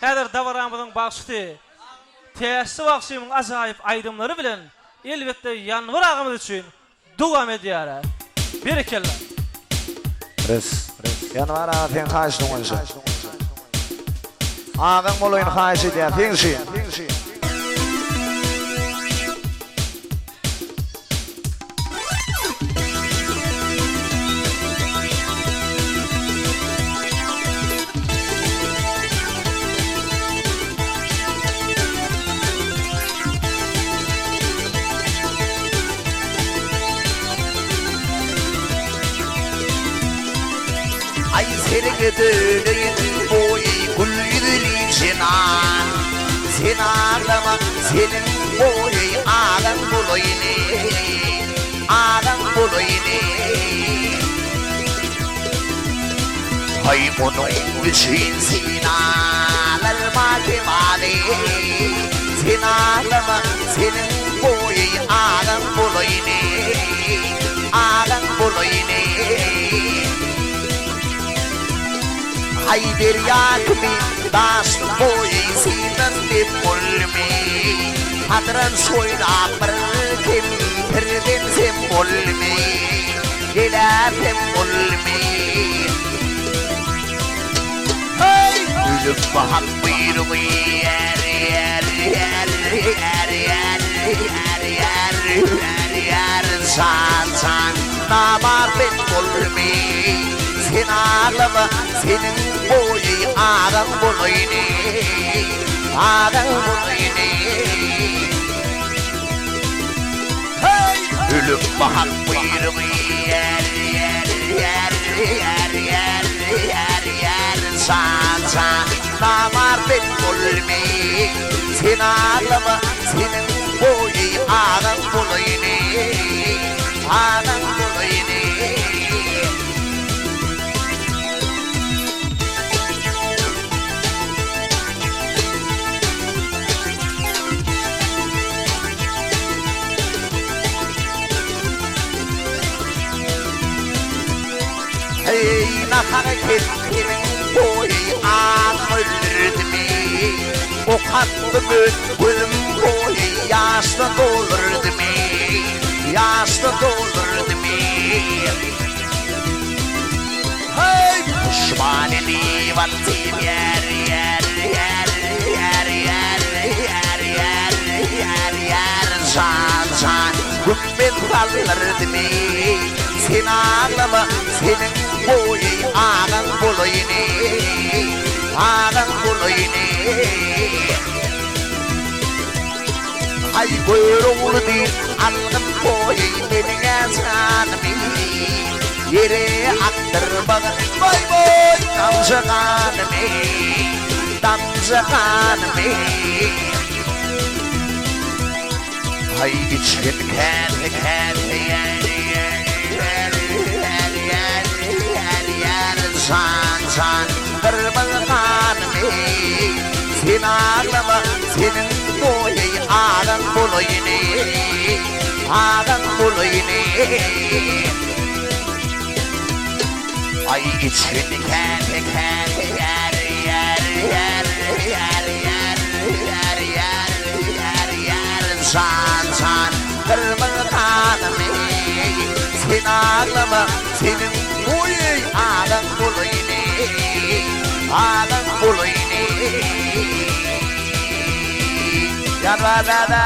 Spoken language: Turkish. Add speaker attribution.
Speaker 1: Häzir davaramyzyň başçy täsir wagtymyň azaýyp aýdymlary bilen elbetde ýanwar agymyz üçin dogam edýär. Berekella.
Speaker 2: Res. Ýanwar agyň haýşdyňyň. Agam bolaýyn haýşy diýär, fiňşi.
Speaker 3: Ay sergedeleyin boy gülleri cinan sen ağlama senin boy ağlan bulayını hay onun için sen ağlarma kemali sen ağlama senin boy ağlan bulayını ay bir yakmi das boy sinan de polmi hadran soyna perkim perden sem polmi gela sem polmi hey ölüp bahar buyruğu yer san namar ben polmi sen ağlama senin boyu ağam bulayını hey ölüp bahar buyruğu yer san namar ben polmi sen ağlama senin boyu ağam bulayını hey nahareketin boy ağırdı mi o kattımı gülüm boy yaşlı doldurdu mi hey pişmaneli vaktim yer san gülmen kalırdı mi sen ağlama senin boy ağam bulayını ay buyruğunu değil algın boy benim sanmi yere aktırmadan boy damzakanmi ay için kendi san kırmızıkanmi sen ağlama senin boyu ağam bulayını ay için kendi san kırmızıkanmi sen ağlama senin boyu ağam bulayını Yan var da